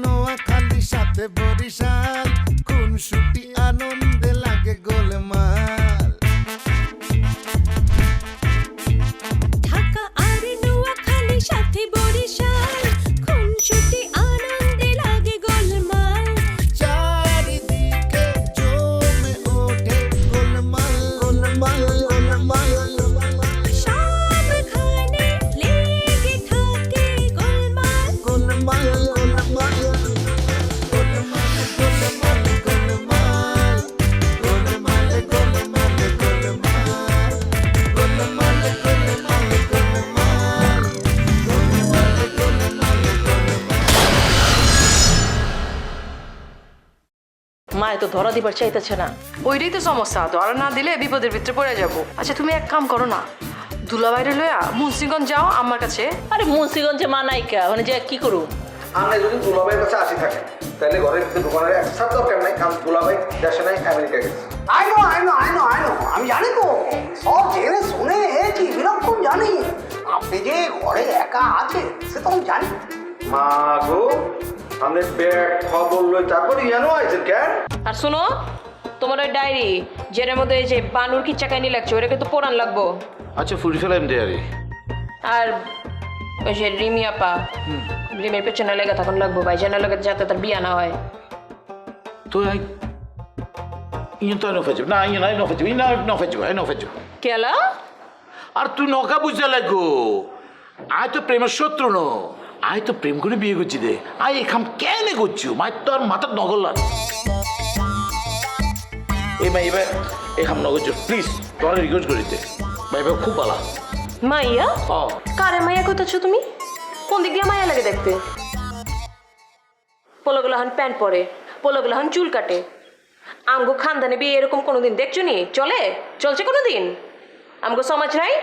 নোয়াখালী সাথে বরিশাল, কোন ছুটি আনন্দে লাগে গোলমাল। ঢাকা আর নোয়াখালী সাথে বরিশাল, কোন ছুটি আনন্দে লাগে গোলমাল। চারিদিকে জমে ওঠে গোলমাল গোলমাল গোলমাল। সবখানে লেগে থাকে গোলমাল। গোলমাল গোলমাল গোলমাল গোলমাল গোলমাল গোলমাল গোলমাল গোলমাল গোলমাল মা এত ধরা দিবার চাইতেছে না। ওইটাই তো সমস্যা, ধরা না দিলে বিপদের ভিতরে পড়ে যাব। আচ্ছা তুমি এক কাম করো না, দুলাভাইরে লইয়া মুন্সিগঞ্জ যাও আমার কাছে। আরে মুন্সিগঞ্জে মা নাইকা, মানে যে কি করু? আমরা যদি দুলাভাইয়ের কাছে আসি থাকে তাহলে ঘরের ভিতরে দোকানের এক সাথ দরকার নাই, কারণ দুলাভাই দেশে নাই, আমেরিকা গেছে। আই নো আমি জানি তো, সব জেনে শুনে কি বিলক্ষণ জানি। আপনি যে ঘরে একা আছে সে তো আমি জানি। মা গো, আপনি ব্যাগ খবর লই তারপরে ইয়ানো আইছেন কেন? আর শোনো, তোমার ওই ডায়েরি যেটার মধ্যে এই যে বানুর কিচ্ছা কাহিনী লাগছে ওটা কিন্তু পড়ান লাগবো। আচ্ছা ফুরি ফেলাম ডায়েরি। আর ওই যে রিমি আপা, রিমির পেছনে লেগে থাকুন লাগবো ভাই, যেন লাগে যাতে তার বিয়া না হয়। তো ইয়ে তো আইনো ফেজব না, ইয়ে আইনো ফেজব, ইয়ে আইনো ফেজব, আইনো ফেজব। কেলা? আর তুই নকা বুঝতে লাগো, আয় তো প্রেমের শত্রু ন, আয় তো প্রেম করে বিয়ে করছি দে, আয় এখাম কেন করছু, মায় তো আর মাথার নগর লাগ। এই ভাই এবার এখাম নগর প্লিজ তোর রিকোয়েস্ট করি দে ভাই, ভাই খুব ভালো। মাইয়া? কারে মাইয়া কইতেছো তুমি? কোন দিক দিয়ে মাইয়া লাগে দেখতে? পোলোগুলো হন প্যান্ট পরে, পোলোগুলো হন চুল কাটে। আমগো খানদানে বিয়ে এরকম কোনোদিন দেখছো নি? চলছে কোনোদিন? আমগো সমাজ নাই?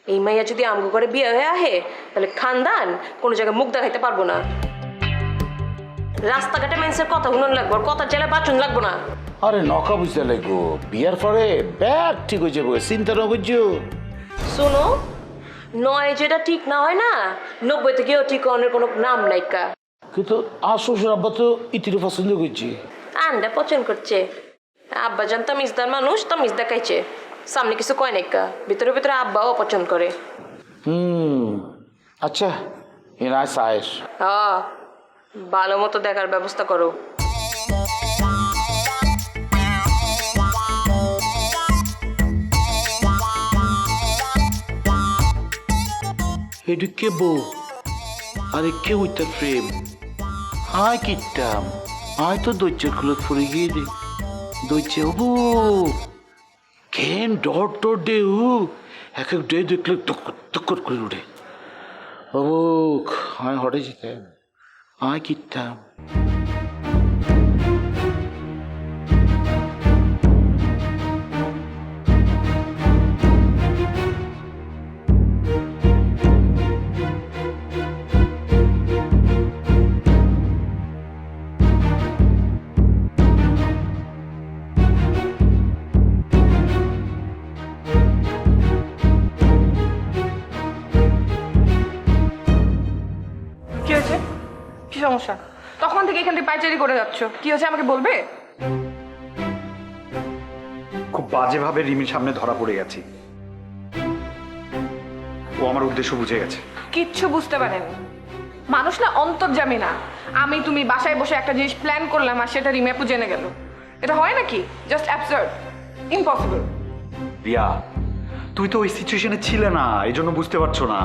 এই মাইয়া যদি আমগো করে বিয়ে হয়ে আহে তাহলে খানদান কোনো জায়গায় মুখ দেখাইতে পারবো না। রাস্তাঘাটে মানুষের কথা শুনুন লাগবো, আর কথার জেলা বাচন লাগবো না। আরে নকা বুঝতে লাগো, বিয়ার পরে ব্যাগ ঠিক হয়ে যাবো, চিন্তা না করছো। শোনো, নয় যেটা ঠিক না হয় না, 90 থেকেও ঠিক হওয়ার কোনো নাম নাইকা। কিন্তু আর শ্বশুর আব্বা তো ইতির পছন্দ করছি। আন্ডা পছন্দ করছে, আব্বা জান তামিজদার মানুষ, তামিজ দেখাইছে, সামনে কিছু কয় নাইকা, ভিতরে ভিতরে আব্বাও পছন্দ করে। আচ্ছা এর আয় সায়ের হ্যাঁ, ভালো মতো দেখার ব্যবস্থা করো। এটা কে বউ? আরে কে ওই তার প্রেম? আয় কিট্টাম, আয় তো দৈত্যের খুলত ফুরে গিয়ে দে দৈত্য হবু কেন ডট ডট ডে এক এক ডে দেখলে তক্কর করে উঠে। অবুক আয় হটে যেতে, আয় কিট্টাম। কি হয়েছে? কি সমস্যা? তখন থেকে এখান থেকে পাইচারি করে যাচ্ছ, কি হয়েছে আমাকে বলবে? খুব বাজেভাবে রিমির সামনে ধরা পড়ে গেছি। ও আমার উদ্দেশ্য বুঝে গেছে। কিচ্ছু বুঝতে পারেনি। মানুষ না অন্তর্যামী না। আমি তুমি বাসায় বসে একটা জিনিস প্ল্যান করলাম আর সেটা রিমাপু জেনে গেল, এটা হয় নাকি? Just absurd, impossible. রিয়া, তুই তো ওই সিচুয়েশনে ছিলে না, এই জন্য বুঝতে পারছো না।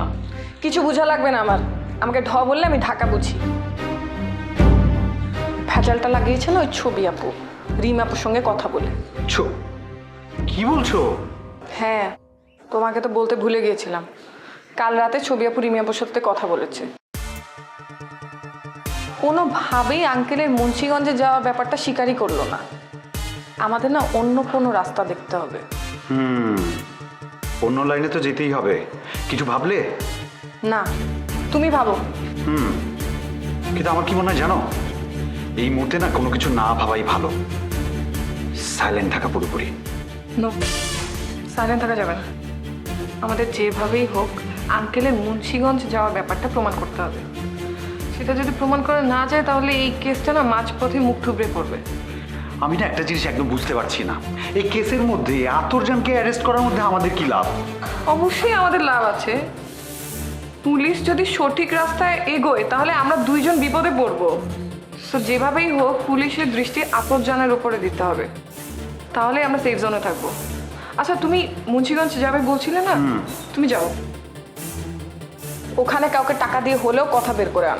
কিছু বোঝা লাগবে না আমার, আমাকে ঢ বললে আমি ঢাকা বুঝি। ভেজালটা লাগিয়েছে না ওই ছবি আপু, রিম আপুর সঙ্গে কথা বলে। কি বলছো? হ্যাঁ, তোমাকে তো বলতে ভুলে গিয়েছিলাম, কাল রাতে ছবি আপু রিমি আপুর সাথে কথা বলেছে। কোনোভাবেই আঙ্কেলের মুন্সিগঞ্জে যাওয়ার ব্যাপারটা স্বীকারই করলো না। আমাদের না অন্য কোনো রাস্তা দেখতে হবে। অন্য লাইনে তো যেতেই হবে, কিছু ভাবলে? না, তুমি ভাবো। কিন্তু আমার কি মনে হয় জানো, এই মুহূর্তে না কোনো কিছু না ভাবাই ভালো, সাইলেন্ট থাকা পুরোপুরি। নো, সাইলেন্ট থাকা যাবে না। আমাদের যেভাবেই হোক আঙ্কেলের মুন্সিগঞ্জ যাওয়ার ব্যাপারটা প্রমাণ করতে হবে। সেটা যদি প্রমাণ করা না যায় তাহলে এই কেসটা না মাঝপথে মুখ থুবড়ে পড়বে। আমি না একটা জিনিস একদম বুঝতে পারছি না, এই কেসের মধ্যে আতরজানকে অ্যারেস্ট করার মধ্যে আমাদের কি লাভ? অবশ্যই আমাদের লাভ আছে। পুলিশ যদি সঠিক রাস্তায় এগোয় তাহলে আমরা দুইজন বিপদে পড়বো। তো যেভাবেই হোক পুলিশের দৃষ্টি আতরজানের উপরে দিতে হবে, তাহলে আমরা সেফ জোনে থাকবো। আচ্ছা, তুমি মুন্সিগঞ্জ যাবে বলছিলে না, তুমি যাও, ওখানে কাউকে টাকা দিয়ে হলেও কথা বের করে আন।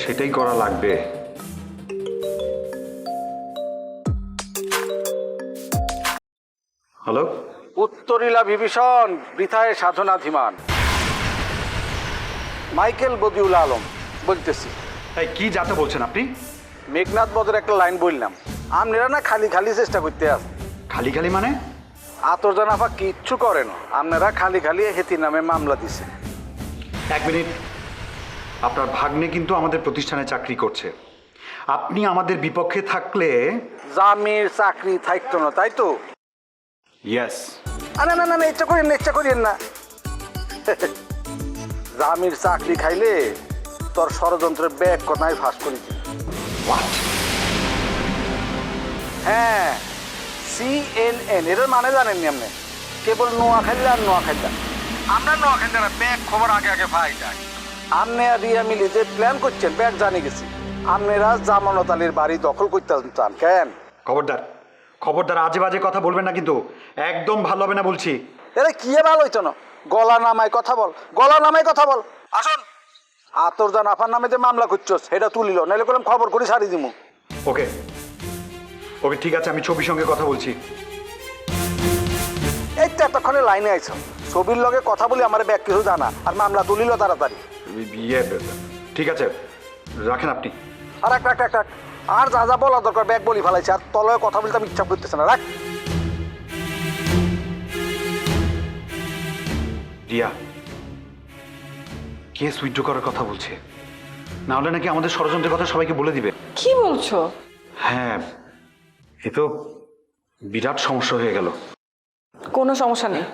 সেটাই করা লাগবে। হ্যালো, উত্তরিলা বিভীষণ বৃথায় সাধনাধিমান। মাইকেল বদিউল আলম বলতেছি। এই কি যাতে বলছেন আপনি? মেঘনাথ বদের একটা লাইন বললাম, আপনারা না খালি খালি চেষ্টা করতে আসেন। খালি খালি মানে? আতরজান আপা কিচ্ছু করেন, আপনারা খালি খালি হেতি নামে মামলা দিছে। এক মিনিট, আপনার ভাগ্নে কিন্তু আমাদের প্রতিষ্ঠানে চাকরি করছে। আপনি আমাদের বিপক্ষে থাকলে জামির চাকরি থাকতো না, তাই তো? ইয়েস। না না না না, ইচ্ছা করেন না, ইচ্ছা করেন না। জামির চাকরি খাইলে তোর ষড়যন্ত্রের ব্যাগ কথাই ফাঁস করি। হ্যাঁ, CNN, এটার মানে জানেননি আপনি? কেবল নোয়া খাইলে আর নোয়া খাইলাম। আমরা নোয়া খাইলে না, ব্যাগ খবর আগে আগে পাই যায়। আপনি আর রিয়া মিলে যে প্ল্যান করছেন, ব্যাগ জানি গেছি। আপনারা জামানত আলীর বাড়ি দখল করতে চান কেন? খবরদার, খবরদার, আজে বাজে কথা বলবেন না কিন্তু, একদম ভালো হবে না বলছি। এরে কি ভালো হইতো না, গলা নামায় কথা বল, গলা নামায় কথা বল। আসুন, আতরজান আফার নামে যে মামলা করছস সেটা তুলিল, নাইলে করলাম খবর করে ছাড়ি দিমু। ওকে ওকে, ঠিক আছে, আমি ছবির সঙ্গে কথা বলছি। এই তো এতক্ষণে লাইনে আইছ, ছবির লগে কথা বলি আমার ব্যাগ কিছু জানা, আর মামলা তুলিল তাড়াতাড়ি। ইয়ে, ঠিক আছে, রাখেন আপনি। আর এক রাখ, আর যা যা বলা দরকার ব্যাগ বলি ফেলাইছে, আর তলয়ে কথা বলতে আমি ইচ্ছা করতেছে না, রাখ। রিয়া কেস উইথড্র করার কথা বলছে, না হলে নাকি আমাদের ষড়যন্ত্রের কথা সবাইকে বলে দিবে। কি বলছো? হ্যাঁ, এ তো বিরাট সমস্যা হয়ে গেল। কোনো সমস্যা নেই,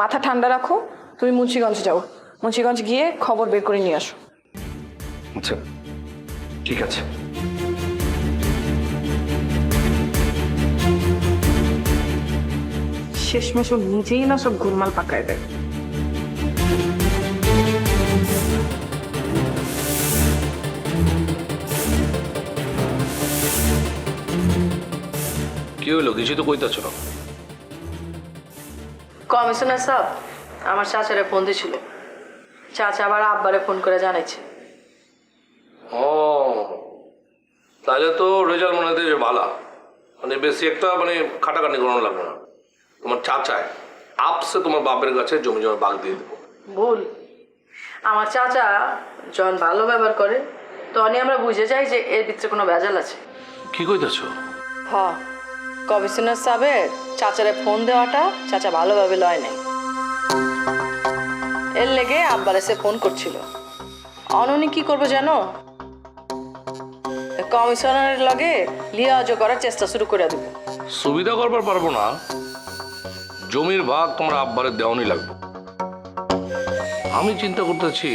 মাথা ঠান্ডা রাখো। তুমি মুন্সিগঞ্জ যাও, মুন্সিগঞ্জ গিয়ে খবর বের করে নিয়ে আসো। আচ্ছা, ঠিক আছে। শেষমেশ ও নিজেই না সব গোলমাল পাকায় দেয়। কি হইলো? কিছু তো কইতাছ না। কমিশনার সাহেব আমার চাচারে ফোন দিয়েছিল, চাচা আবার আব্বারে ফোন করে জানাইছে। ও, তাহলে তো রেজাল্ট মনে হতে ভালো, মানে বেশি একটা মানে খাটাখাটি করানো লাগবে না। তোমার চাচায় আপসে তোমার বাপের কাছে জমি জমা বাগ দিয়ে দেবো। ভুল, আমার চাচা যখন ভালো ব্যবহার করে তখনই আমরা বুঝে যাই যে এর ভিতরে কোনো ভেজাল আছে। কি কইতাছ? হ, কমিশনার সাহেবের চাচারে ফোন দেওয়াটা চাচা ভালোভাবে লয় নাই, এর লেগে আব্বার এসে ফোন করছিল। অননি কি করবো জানো, কমিশনারের লগে লিয়াজো করার চেষ্টা শুরু করে দেব। সুবিধা করবার পারবো না, জমির ভাগ তোমার আব্বারের দেওয়ানি লাগবে। আমি চিন্তা করতেছি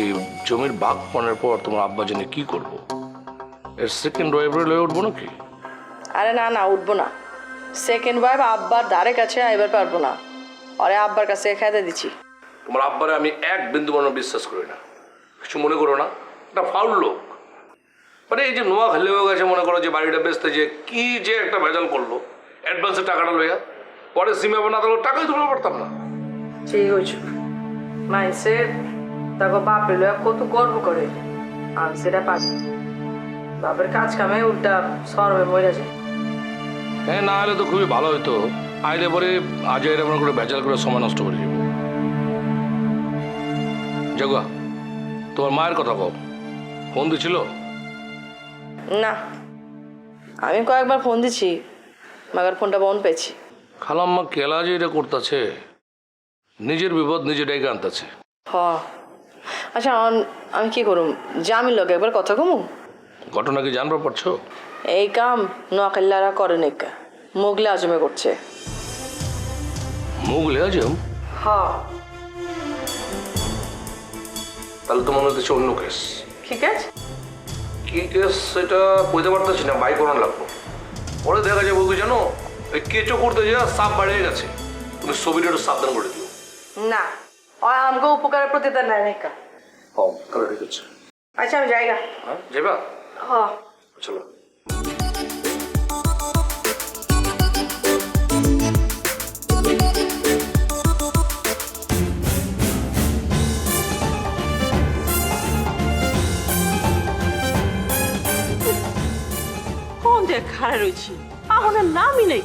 জমির ভাগ পানোর পর তোমার আব্বা জেনে কি করবো, এর সেকেন্ড ওয়াইফে লয়ে উঠবো নাকি? আরে না না, উঠবো না। সেকেন্ড ওয়াইফ আব্বার দ্বারে কাছে আইবার পারবো না, আরে আব্বার কাছে খেতে দিচ্ছি। তোমার আব্বারে আমি এক বিন্দু মনে বিশ্বাস করি না, কিছু মনে করো না, একটা ফাউল লোক। মানে এই যে নোয়া খেলে হয়ে গেছে, মনে করো যে বাড়িটা বেচতে যে কি যে একটা ভেজাল করলো, অ্যাডভান্সের টাকাটা লইয়া পরে সিমে না তাহলে টাকাই তুলতে পারতাম না। ঠিক হয়েছে, মাইসে তাকে বাপে লয়া কত গর্ব করে, আমি সেটা পারি। বাপের কাজ কামে উল্টা সরবে মরে যায়। হ্যাঁ, না হলে তো খুবই ভালো হতো, আইলে পরে আজ এরকম করে ভেজাল করে সময় নষ্ট করে যাবো। জাগুয়া, তোমার মায়ের কথা কও, ফোন দিছিল? না, আমি কয়েকবার ফোন দিছি, মাগার ফোনটা বন্ধ পেয়েছি। খালাম্মা কেলা যে এটা করতেছে, নিজের বিপদ নিজে ডেকে আনতেছে। হ, আচ্ছা আমি কি করুম, জামিন লোক একবার কথা কমু। ঘটনা কি জানবার পারছো? এই কাম নোয়াখালীরা করে নাকি, মোগলে আজমে করছে। মুগলে আজম? হ, তাহলে তো মনে হচ্ছে অন্য কেস। ঠিক আছে, কি কেস সেটা বুঝতে পারতেছি না, ভাই করানো লাগবো। পরে দেখা যাবো কি জানো, ওই কেঁচো করতে যা সাপ বাড়িয়ে গেছে, তুমি ছবিটা একটু সাবধান করে দিও। না ওই আমাকে উপকারের প্রতিদান নেয় নাকি? হ্যাঁ তাহলে ঠিক আছে। আচ্ছা আমি জায়গা। হ্যাঁ যাবা? হ্যাঁ চলো। কোন দেখ খাড়া রয়েছি, আমার নামই নেই।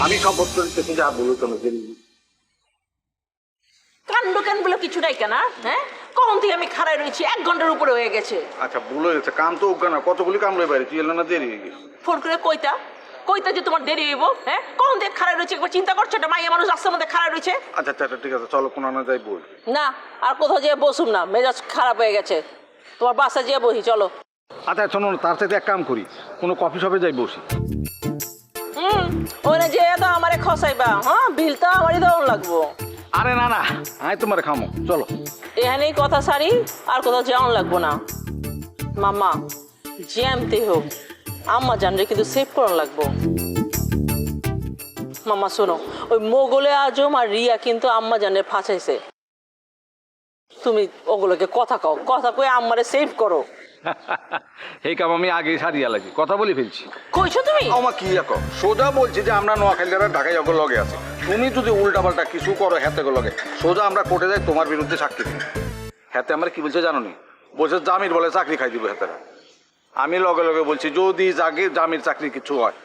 আমি সব বস্তু দিতেছি, যা বলো তোমাকে। কাণ্ড কান বলে কিছু নাই কেন? হ্যাঁ কখন থেকে আমি খাড়ায় রয়েছি, 1 ঘন্টার উপরে হয়ে গেছে। আচ্ছা ভুলে গেছে, কাম তো অজ্ঞান, কতগুলি কাম রয়ে বাইরে, তুই এলো না, দেরি হয়ে গেছে। ফোন করে কইতা কইতা যে তোমার দেরি হইব। হ্যাঁ কখন থেকে খাড়ায় রয়েছে, একবার চিন্তা করছো? একটা মাইয়া মানুষ রাস্তার মধ্যে খাড়ায় রয়েছে। আচ্ছা আচ্ছা ঠিক আছে, চলো কোনো না যাই বই। না আর কোথাও যেয়ে বসুম না, মেজাজ খারাপ হয়ে গেছে। তোমার বাসা যেয়ে বসি, চলো। আচ্ছা শোনো না, তার সাথে এক কাম করি, কোনো কফি শপে যাই বসি। ওখানে যেয়ে তো আমারে খসাইবা, হ্যাঁ বিল তো আমারই দেওয়া লাগবো। আরে না না, আমি তোমার খামো, চলো। এখানেই কথা সারি, আর কোথাও যাওয়ান লাগবো না। মামা জ্যামতে হোক আম্মা জানরে কিন্তু সেভ করান লাগবো। মামা শোনো, ওই মোগলে আজম আর রিয়া কিন্তু আম্মা জানরে ফাঁসাইছে। তুমি ওগুলোকে কথা কও, কথা কয়ে আম্মারে সেভ করো। এই কাম আমি আগেই সারিয়া লাগি, কথা বলে ফেলছি। কইছো তুমি? আমার কি রাখো, সোজা বলছি যে আমরা নোয়াখালীরা ঢাকায় অগর লগে আছে, তুমি যদি উল্টা পাল্টা কিছু করো হাতে লগে, সোজা আমরা কোর্টে যাই তোমার বিরুদ্ধে সাক্ষী দিই। হাতে আমরা কি বলছে জানো নি, বলছে জামির বলে চাকরি খাই দিব হাতেরা। আমি লগে লগে বলছি যদি জামির চাকরি কিছু হয়,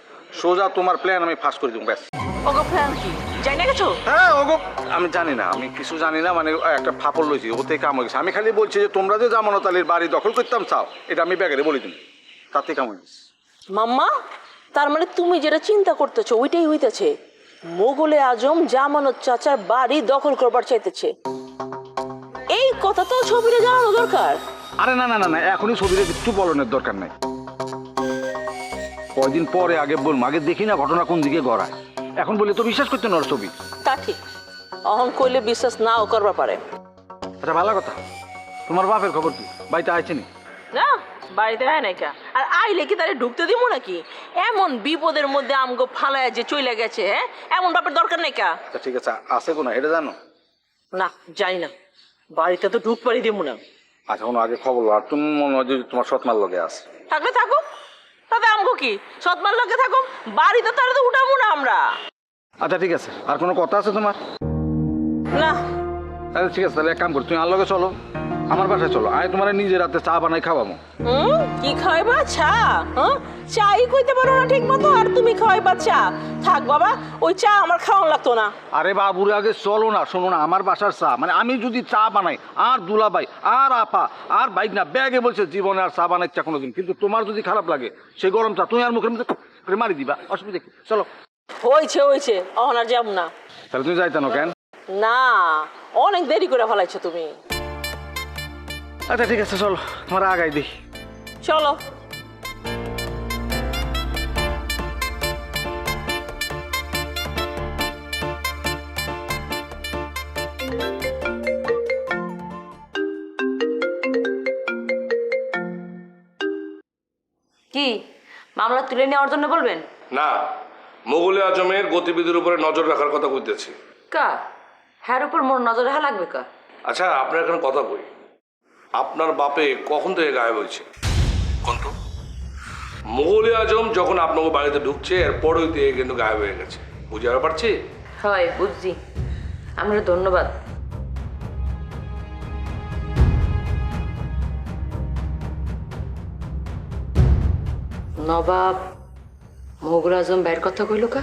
সোজা তোমার প্ল্যান আমি ফাঁস করে দিব, ব্যাস। ওগো প্ল্যান কি জানি না কিছু? হ্যাঁ ওগো আমি জানি না, আমি কিছু জানি না, মানে একটা ফাপড় লইছি, ওতে কাম হয়ে গেছে। আমি খালি বলছি যে তোমরা যে জামানত আলীর বাড়ি দখল করতাম চাও, এটা আমি ব্যাগেরে বলে দিন, তাতে কাম হয়ে গেছে। মাম্মা তার মানে তুমি যেটা চিন্তা করতেছো ওইটাই হইতেছে, মোগলে আজম জামানত চাচার বাড়ি দখল করবার চাইতেছে। এই কথা তো ছবিটা জানানো দরকার। আরে না না না না, এখনই ছবিটা একটু বলনের দরকার নাই, কয়দিন পরে আগে বলবো, আগে দেখি না ঘটনা কোন দিকে গড়ায়। এখন বলে তো বিশ্বাস করতে নর ছবি। তা ঠিক, অহন কইলে বিশ্বাস নাও করবার পারে। আচ্ছা ভালো কথা, তোমার বাপের খবর কি, বাড়িতে আইছে নি? না বাড়িতে আয় নাকি, আর আইলে কি তারে ঢুকতে দিব নাকি? এমন বিপদের মধ্যে আমগো ফালায় যে চলে গেছে, হ্যাঁ এমন বাপের দরকার নাই কা। আচ্ছা ঠিক আছে, আছে কোনা এটা জানো? না জানি না, বাড়িতে তো ঢুক পারি দিব না। আচ্ছা কোনো আগে খবর, আর তুমি মনে হয় যে তোমার সৎমার লগে আছে। থাকলে থাকুক, তাতে আমগো কি, সৎমার লোকে থাকুক, বাড়িতে তারা তো উঠাবো না আমরা। আচ্ছা ঠিক আছে, আর কোনো কথা আছে তোমার? না আচ্ছা ঠিক আছে, তাহলে এক কাম করি, তুমি আর লগে চলো, আমার বাসায় চলো, আমি তোমার নিজের রাতে চা বানাই খাওয়াবো। কি খাওয়াইবা? চা? হ্যাঁ চাই কইতে পারো না ঠিক মতো, আর তুমি খাওয়াইবা চা? থাক বাবা, ওই চা আমার খাওয়ান লাগতো না। আরে বাবুরে আগে চলো না, শোনো না, আমার বাসার চা, মানে আমি যদি চা বানাই, আর দুলাভাই আর আপা আর বাইক না ব্যাগে বলছে জীবনে আর চা বানাই চা কোনোদিন, কিন্তু তোমার যদি খারাপ লাগে সেই গরম চা তুমি আর মুখের মধ্যে করে মারি দিবা, অসুবিধা কি? চলো। হয়েছে হয়েছে, অহন আর যাব না। তাহলে তুমি যাইতানো কেন? না অনেক দেরি করে ফেলাইছো তুমি। আচ্ছা ঠিক আছে চলো, তোমার আগাই দিই। চলো। কি মামলা তুলে নেওয়ার জন্য বলবেন? না, মোগলে আজমের গতিবিধির উপরে নজর রাখার কথা কইতেছি। কা হ্যার উপর মোর নজর রাখা লাগবে কা? আচ্ছা আপনার এখানে কথা কই, আপনার বাপে কখন থেকে গায়েব হয়েছে কোন তো? মোগলে আজম যখন আপনাকে বাড়িতে ঢুকছে এরপরই থেকে কিন্তু গায়েব হয়ে গেছে, বুঝতে পারছি? হয় বুঝছি, আমরা ধন্যবাদ। নবাব মোগল আজম বাইর কথা কইল কা?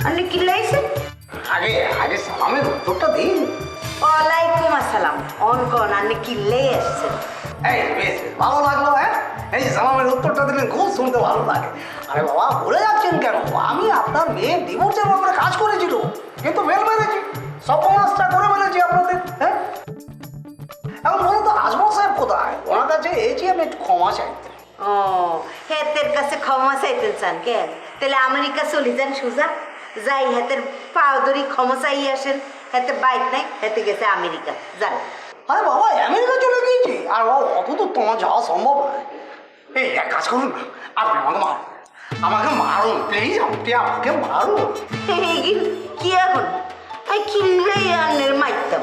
আপনি কি লাইছেন? আগে আগে সালামের উত্তরটা দিন। ওয়ালাইকুম আসসালাম। অনকন আপনি কি লে আসছেন? এই বেশ ভালো লাগলো। হ্যাঁ এই সালামের উত্তরটা দিলেন, খুব শুনতে ভালো লাগে। আরে বাবা ভুলে যাচ্ছেন কেন, আমি আপনার মেয়ের ডিভোর্সের ব্যাপারে কাজ করেছিল, কিন্তু ফেল মেরেছি। সর্বনাশটা করে ফেলেছি আপনাদের। হ্যাঁ, এখন বলুন তো আজমল সাহেব কোথায়? ওনার কাছে এসেছি আমি একটু ক্ষমা চাইতে। ও হেতের কাছে ক্ষমা চাইতেন চান কেন? তাহলে আমেরিকা চলে যান সুজা, যাই হেতের পাও ধরি ক্ষমা চাই আসেন। হেতে বাইক নাই, হেতে গেছে আমেরিকা, যান। আরে বাবা আমেরিকা চলে গিয়েছি, আর বাবা অত তো তোমার যাওয়া সম্ভব নয়। এই এক কাজ করুন না, আপনি আমাকে মারুন প্লিজ, আপনি আমাকে মারুন। কি এখন আমি কিনলেই আন্নের মারতাম।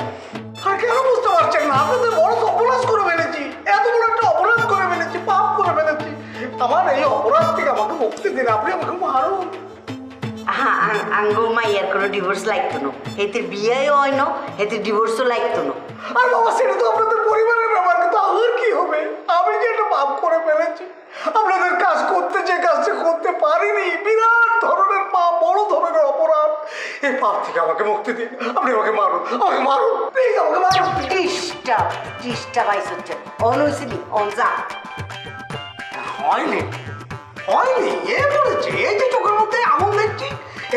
আর কেন বুঝতে পারছেন না? আপনাদের বড় অপরাধ করে ফেলেছি, এত বড় একটা অপরাধ করে ফেলেছি, পাপ করে ফেলেছি। আমার এই অপরাধ থেকে আমাকে মুক্তি দিন, আপনি আমাকে মারুন। হ্যাঁ, আঙ্গো মাইয়ার কোনো ডিভোর্স লাগতো না, হেতের বিয়েও হয় না, হেতের ডিভোর্সও লাগতো না। আর বাবা সেটা তো আপনাদের পরিবারের ব্যাপার, কিন্তু আমার কি হবে? আমি যে একটা পাপ করে ফেলেছি, আপনাদের কাজ করতে যে কাজটা করতে পারিনি, বিরাট ধরনের পাপ, বড় ধরনের অপরাধ। এই পাপ থেকে আমাকে মুক্তি দিন, আপনি আমাকে মারুন, আমাকে মারুন প্লিজ, আমাকে মারুন। ডিস্টার্ব আইস হচ্ছে, অন হয়েছিলি, অন যা। হয়নি হয়নি, এ বলেছে, এই যে চোখের মধ্যে আঙুল দেখছি,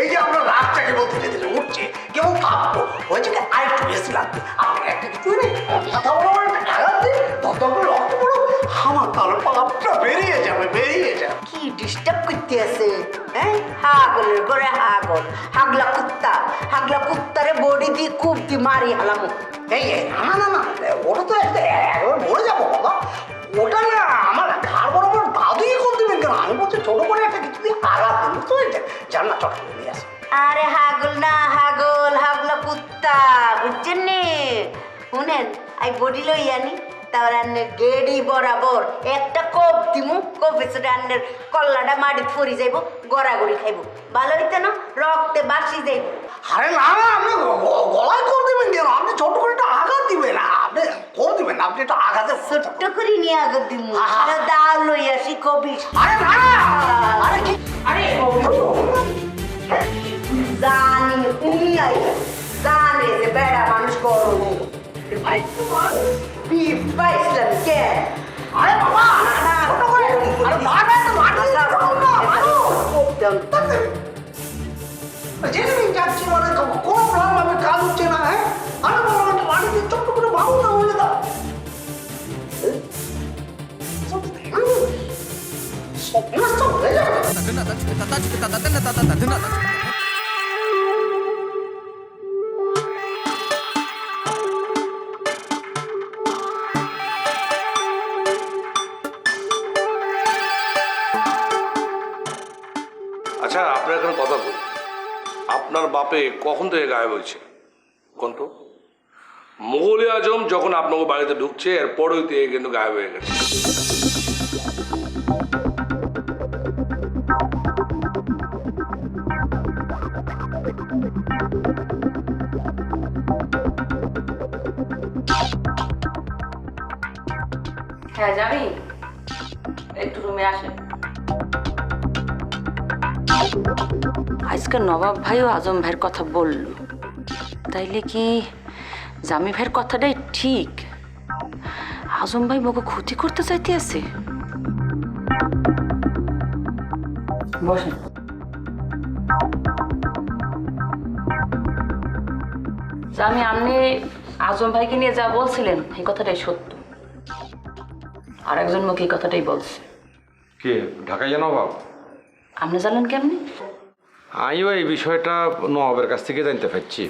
এই যে আপনার রাগটাকে বলতে যেতে উঠছে কেমন থাকবো, হয়েছে কি আরেকটু বেশি লাগবে। আপনাকে একটা কিছুই নেই, কথা বলো, একটা আঘাত দিন, তত করে রক্ত পড়ো, আমার তাহলে পাপটা বেরিয়ে যাবে, বেরিয়ে যাবে। কি ডিস্টার্ব করতে আছে? হ্যাঁ, হাগলের করে হাগল, হাগলা কুত্তারে বডি দিয়ে কূপ দিয়ে মারি হালাম। এই না না না, ওটা তো একটা একবার মরে যাবো বাবা, ওটা না আমার ঘাড় বরাবর দাদুই করে দেবেন কেন? আমি বলছি ছোট করে একটা কিছু দিয়ে আঘাত দিন, বুঝতে পেরেছেন? যান না, চট করে নিয়ে আসেন। আরে হাগল না, হাগলা কুত্তা, বুঝছেন নি? শুনেন, আই বডি লই আনি, তারপর আন্নের গেডি বরাবর একটা কোপ দিমু, কোপে সেটা আন্নের কল্লাটা মাটি ফরি যাইব, গড়াগড়ি খাইব, ভালো হইতে না? রক্তে বাসি যাইব। আরে না না, আপনি গলায় করে দেবেন কেন? আপনি ছোট করে একটা আঘাত দিবেন, আপনি করে দিবেন, আপনি একটা আঘাতে ছোট্ট করে নিয়ে আগে দিমু, দাও লই আসি কবিস। আরে না না, আরে কি, আরে জানি উনি আই জানে যে বেড়া মানুষ গরম পাইছিলাম কে? আরে বাবা ছোট করে, আরে মারবে তো মারবে, জেনে নিন যাচ্ছি মানে কোনো প্ল্যান ভাবে কাজ হচ্ছে না। হ্যাঁ, আরে বাবা একটা মাটি দিয়ে ছোট্ট করে ভাবুন না, বলে দাও স্বপ্নটা হয়ে যাবে। আচ্ছা আপনার এখানে কথা বলি, আপনার বাপে কখন থেকে গায়েব হয়েছে কোন তো? মোগল আজম যখন আপনাকে বাড়িতে ঢুকছে এরপরেই থেকে কিন্তু গায়েব হয়ে গেছে। হ্যাঁ যাবি, একটু রুমে আসেন। আজকে নবাব ভাইও আজম ভাইয়ের কথা বলল, তাইলে কি জামি ভাইয়ের কথাটাই ঠিক? আজম ভাই মোকে ক্ষতি করতে চাইতে আছে। বসেন। জামি, আপনি আজম ভাইকে নিয়ে যা বলছিলেন এই কথাটাই সত্য, আর একজন মুখে এই কথাটাই বলছে। কে ঢাকায় জানো বাবা? আপনি জানেন কেমনি? আমিও এই বিষয়টা নবাবের কাছ থেকে জানতে পারছি।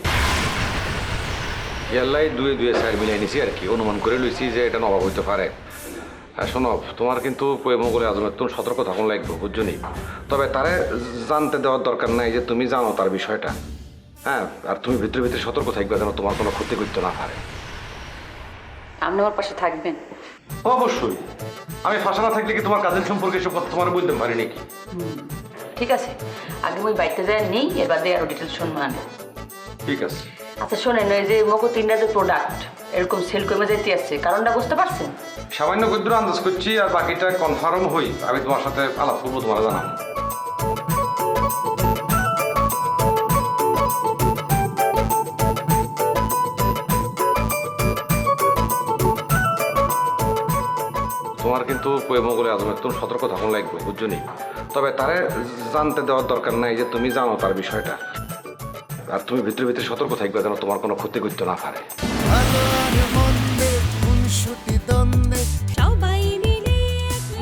ইয়াল্লাই দুয়ে সাইড মিলিয়ে নিছি আর কি, অনুমান করে লইছি যে এটা নবাব হইতে পারে। হ্যাঁ শোনো, তোমার কিন্তু মোগলে আজমের তুমি সতর্ক থাকুন লাগবে, বুঝছো নি? তবে তারে জানতে দেওয়ার দরকার নাই যে তুমি জানো তার বিষয়টা। হ্যাঁ, আর তুমি ভিতরে ভিতরে সতর্ক থাকবে যেন তোমার কোনো ক্ষতি করতে না পারে। আপনি আমার পাশে থাকবেন? অবশ্যই, আমি ফাঁসা না থাকলে কি তোমার কাজের সম্পর্কে এসব কথা তোমার বলতে পারি নাকি? ঠিক আছে, আগে ওই বাইকটা যায় নেই, এর বাদে আরো ডিটেলস শুনবো আনে। ঠিক আছে। আচ্ছা শোনেন, এই যে মোকো তিনটা যে প্রোডাক্ট এরকম সেল কমে যেতে আসছে, কারণটা বুঝতে পারছেন? সামান্য কদ্দুর আন্দাজ করছি, আর বাকিটা কনফার্ম হই আমি তোমার সাথে আলাপ করবো, তোমার জানাবো। তোমার কিন্তু মোগলে আজম একদম সতর্ক থাকুন লাগবে, বুঝছো নি? তবে তারে জানতে দেওয়ার দরকার নাই যে তুমি জানো তার বিষয়টা। আর তুমি ভিতরে ভিতরে সতর্ক থাকবে যেন তোমার কোনো ক্ষতি করতে না পারে। ভালো আর মন্দে খুনসুটি দ্বন্দ্বে সবাই মিলে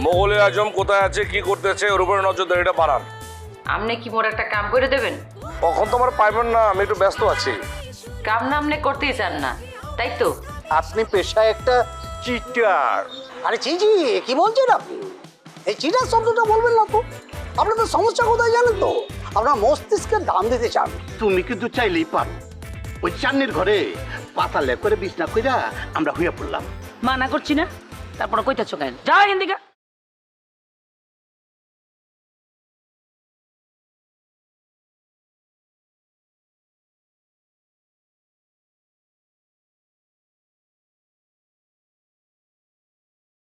মোগলে আজম কোথায় আছে, কি করতেছে, ওর উপরে নজরদারিটা বাড়ান। আপনি কি মোর একটা কাম করে দেবেন? কখন তোমার পাইবেন না, আমি একটু ব্যস্ত আছি। কাম না আপনি করতেই চান না, তাই তো? আপনি পেশায় একটা চিটার। আরে চিজি, কি বলছেন আপনি? এই চিটার শব্দটা বলবেন না তো। আপনাদের সমস্যা কোথায় জানেন তো? আপনার মস্তিষ্কের দাম দিতে চান। তুমি কিন্তু চাইলেই পারো। ওই চান্নির ঘরে পাতা লেপ করে বিছনা কইরা আমরা হইয়া পড়লাম। মানা করছি না, তারপরে কইতাছো কেন? যাও এখান থেকে।